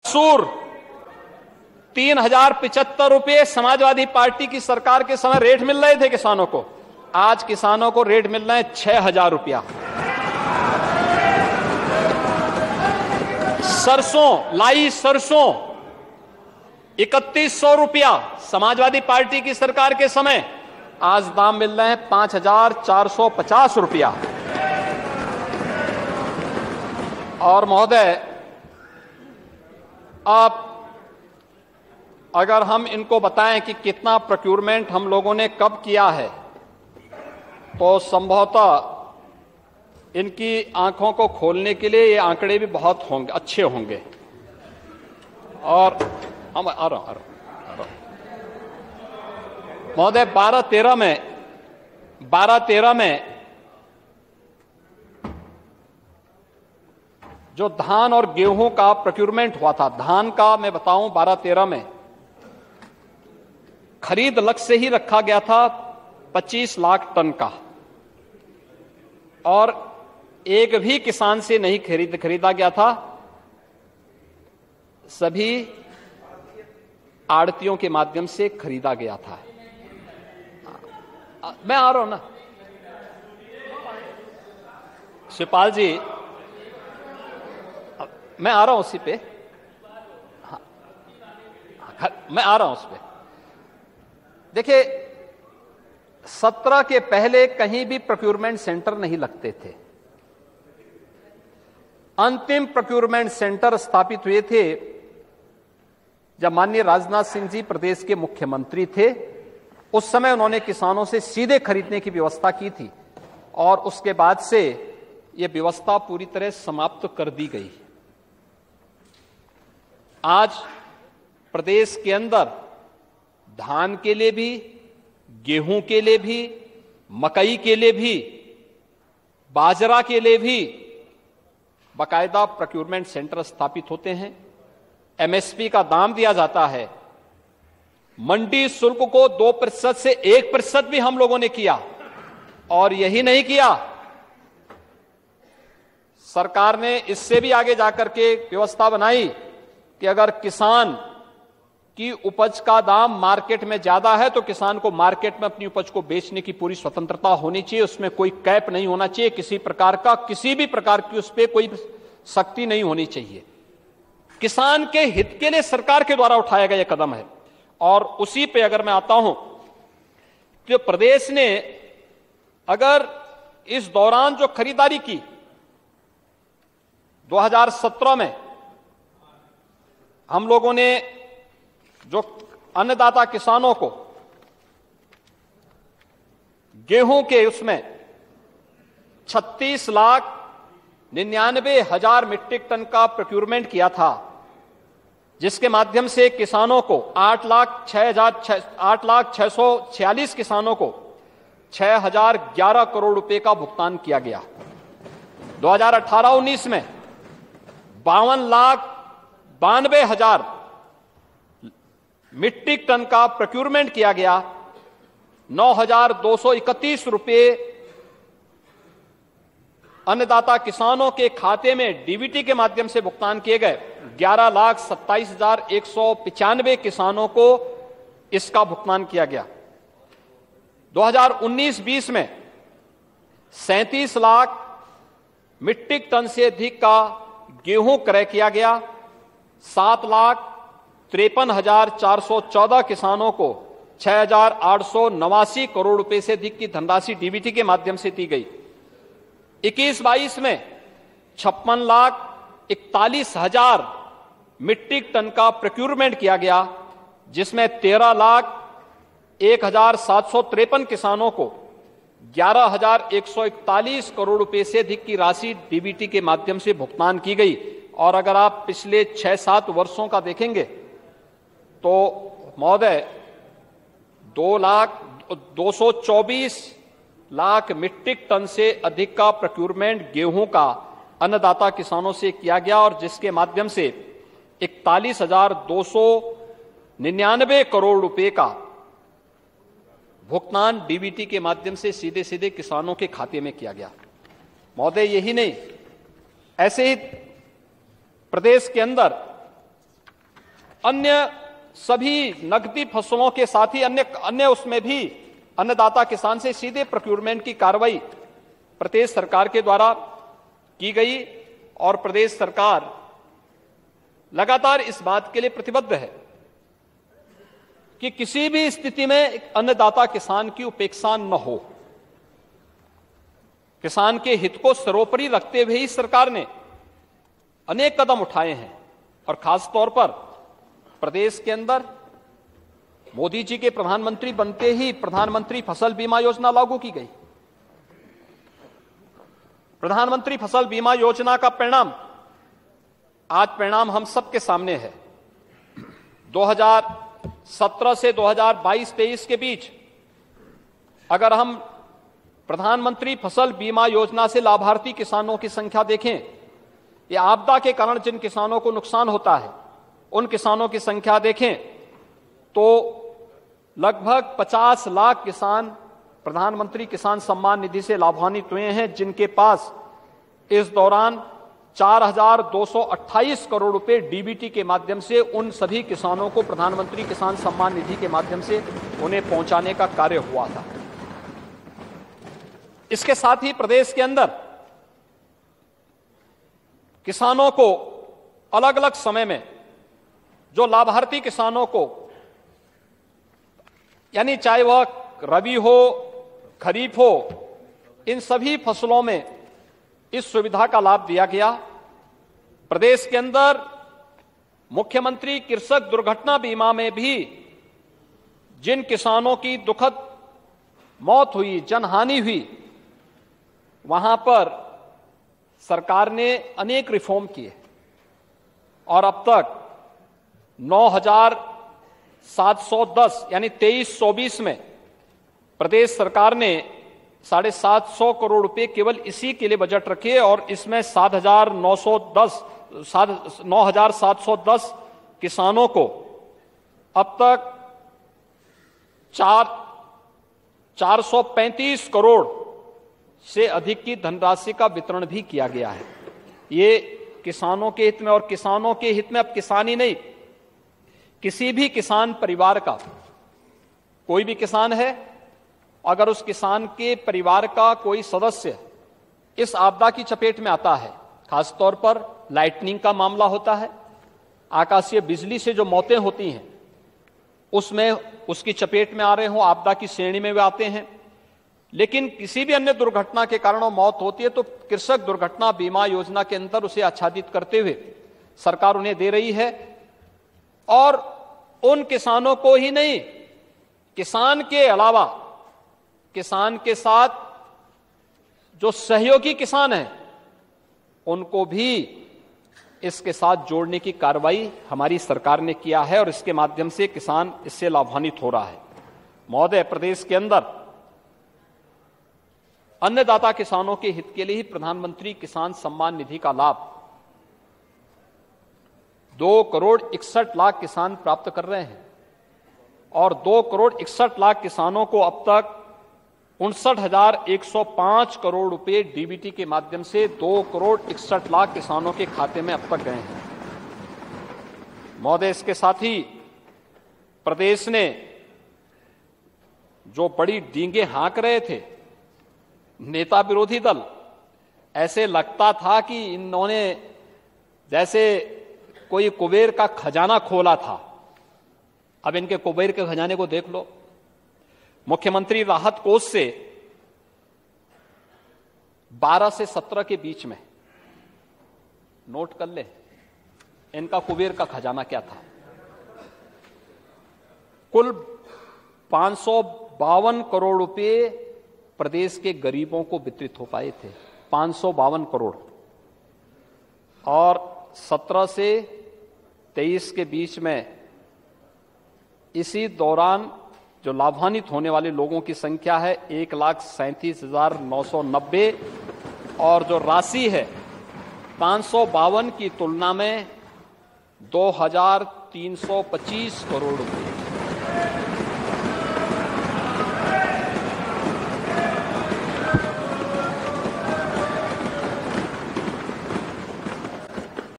सूर 3075 समाजवादी पार्टी की सरकार के समय रेट मिल रहे थे किसानों को, आज किसानों को रेट मिल रहे हैं 6000 रुपया। सरसों, लाई सरसों 3100 रुपया समाजवादी पार्टी की सरकार के समय, आज दाम मिल रहे हैं 5450 रुपया। और महोदय, आप अगर हम इनको बताएं कि कितना प्रोक्यूरमेंट हम लोगों ने कब किया है, तो संभवतः इनकी आंखों को खोलने के लिए ये आंकड़े भी बहुत होंगे, अच्छे होंगे। और हम आ रहा हूं महोदय, 12-13 में जो धान और गेहूं का प्रोक्यूरमेंट हुआ था, धान का मैं बताऊं 12-13 में खरीद लक्ष्य ही रखा गया था 25 लाख टन का, और एक भी किसान से नहीं खरीदा गया था, सभी आड़तियों के माध्यम से खरीदा गया था। मैं आ रहा हूं ना शिवपाल जी, मैं आ रहा हूं उसी पे। हाँ, मैं आ रहा हूं उस पे। देखिए, 17 के पहले कहीं भी प्रोक्यूरमेंट सेंटर नहीं लगते थे। अंतिम प्रोक्यूरमेंट सेंटर स्थापित हुए थे जब माननीय राजनाथ सिंह जी प्रदेश के मुख्यमंत्री थे। उस समय उन्होंने किसानों से सीधे खरीदने की व्यवस्था की थी, और उसके बाद से यह व्यवस्था पूरी तरह समाप्त कर दी गई। आज प्रदेश के अंदर धान के लिए भी, गेहूं के लिए भी, मकई के लिए भी, बाजरा के लिए भी बाकायदा प्रोक्यूरमेंट सेंटर स्थापित होते हैं। एमएसपी का दाम दिया जाता है। मंडी शुल्क को 2% से 1% भी हम लोगों ने किया, और यही नहीं किया, सरकार ने इससे भी आगे जाकर के व्यवस्था बनाई कि अगर किसान की उपज का दाम मार्केट में ज्यादा है तो किसान को मार्केट में अपनी उपज को बेचने की पूरी स्वतंत्रता होनी चाहिए। उसमें कोई कैप नहीं होना चाहिए, किसी प्रकार का, किसी भी प्रकार की उस पर कोई सख्ती नहीं होनी चाहिए। किसान के हित के लिए सरकार के द्वारा उठाया गया यह कदम है। और उसी पे अगर मैं आता हूं तो प्रदेश ने अगर इस दौरान जो खरीदारी की 2017 में, हम लोगों ने जो अन्नदाता किसानों को गेहूं के उसमें 36,99,000 मीट्रिक टन का प्रोक्यूरमेंट किया था, जिसके माध्यम से किसानों को 8,06,46 किसानों को 6,011 करोड़ रुपए का भुगतान किया गया। 2018-19 में 52,92,000 मीट्रिक टन का प्रोक्यूरमेंट किया गया। 9,231 रुपए अन्नदाता किसानों के खाते में डीबीटी के माध्यम से भुगतान किए गए। 11,27,195 किसानों को इसका भुगतान किया गया। 2019-20 में 37 लाख मीट्रिक टन से अधिक का गेहूं क्रय किया गया। 7,53,414 किसानों को 6,889 करोड़ रुपए से अधिक की धनराशि डीबीटी के माध्यम से दी गई। 21-22 में 56,41,000 मीट्रिक टन का प्रोक्यूरमेंट किया गया, जिसमें 13,01,753 किसानों को 11,141 करोड़ रुपए से अधिक की राशि डीबीटी के माध्यम से भुगतान की गई। और अगर आप पिछले 6-7 वर्षों का देखेंगे तो महोदय 224 लाख मीट्रिक टन से अधिक का प्रोक्यूरमेंट गेहूं का अन्नदाता किसानों से किया गया, और जिसके माध्यम से 41,299 करोड़ रुपए का भुगतान डीबीटी के माध्यम से सीधे सीधे किसानों के खाते में किया गया। महोदय, यही नहीं, ऐसे ही प्रदेश के अंदर अन्य सभी नकदी फसलों के साथ ही अन्य उसमें भी अन्नदाता किसान से सीधे प्रोक्योरमेंट की कार्रवाई प्रदेश सरकार के द्वारा की गई और प्रदेश सरकार लगातार इस बात के लिए प्रतिबद्ध है कि किसी भी स्थिति में अन्नदाता किसान की उपेक्षा न हो। किसान के हित को सर्वोपरि रखते हुए ही सरकार ने अनेक कदम उठाए हैं और खास तौर पर प्रदेश के अंदर मोदी जी के प्रधानमंत्री बनते ही प्रधानमंत्री फसल बीमा योजना लागू की गई। प्रधानमंत्री फसल बीमा योजना का परिणाम हम सबके सामने है। 2017 से 2022-23 के बीच अगर हम प्रधानमंत्री फसल बीमा योजना से लाभार्थी किसानों की संख्या देखें, या आपदा के कारण जिन किसानों को नुकसान होता है उन किसानों की संख्या देखें, तो लगभग 50 लाख किसान प्रधानमंत्री किसान सम्मान निधि से लाभान्वित हुए हैं, जिनके पास इस दौरान 4,228 करोड़ रुपए डीबीटी के माध्यम से उन सभी किसानों को प्रधानमंत्री किसान सम्मान निधि के माध्यम से उन्हें पहुंचाने का कार्य हुआ था। इसके साथ ही प्रदेश के अंदर किसानों को अलग अलग समय में जो लाभार्थी किसानों को, यानी चाहे वह रबी हो खरीफ हो, इन सभी फसलों में इस सुविधा का लाभ दिया गया। प्रदेश के अंदर मुख्यमंत्री कृषक दुर्घटना बीमा में भी जिन किसानों की दुखद मौत हुई, जनहानि हुई, वहां पर सरकार ने अनेक रिफॉर्म किए और अब तक 9,710 यानी 23-24 में प्रदेश सरकार ने 750 करोड़ रुपए केवल इसी के लिए बजट रखे और इसमें 9,710 किसानों को अब तक 435 करोड़ से अधिक की धनराशि का वितरण भी किया गया है। ये किसानों के हित में, और किसानों के हित में अब किसान ही नहीं, किसी भी किसान परिवार का, कोई भी किसान है, अगर उस किसान के परिवार का कोई सदस्य इस आपदा की चपेट में आता है, खासतौर पर लाइटनिंग का मामला होता है, आकाशीय बिजली से जो मौतें होती हैं उसमें उसकी चपेट में आ रहे हो, आपदा की श्रेणी में वे आते हैं, लेकिन किसी भी अन्य दुर्घटना के कारण वो मौत होती है तो कृषक दुर्घटना बीमा योजना के अंदर उसे आच्छादित करते हुए सरकार उन्हें दे रही है। और उन किसानों को ही नहीं, किसान के अलावा किसान के साथ जो सहयोगी किसान हैं उनको भी इसके साथ जोड़ने की कार्रवाई हमारी सरकार ने किया है और इसके माध्यम से किसान इससे लाभान्वित हो रहा है। महोदय, प्रदेश के अंदर अन्नदाता किसानों के हित के लिए ही प्रधानमंत्री किसान सम्मान निधि का लाभ 2,61,00,000 किसान प्राप्त कर रहे हैं और 2,61,00,000 किसानों को अब तक 59,105 करोड़ रुपए डीबीटी के माध्यम से 2,61,00,000 किसानों के खाते में अब तक गए हैं। महोदय, इसके साथ ही प्रदेश ने जो बड़ी डींगे हाँक रहे थे नेता विरोधी दल, ऐसे लगता था कि इन्होंने जैसे कोई कुबेर का खजाना खोला था। अब इनके कुबेर के खजाने को देख लो। मुख्यमंत्री राहत कोष से 12 से 17 के बीच में, नोट कर ले, इनका कुबेर का खजाना क्या था। कुल 552 करोड़ रुपए प्रदेश के गरीबों को वितरित हो पाए थे, 552 करोड़। और 17 से 23 के बीच में इसी दौरान जो लाभान्वित होने वाले लोगों की संख्या है 1,37,990 और जो राशि है 552 की तुलना में 2,325 करोड़ रुपए।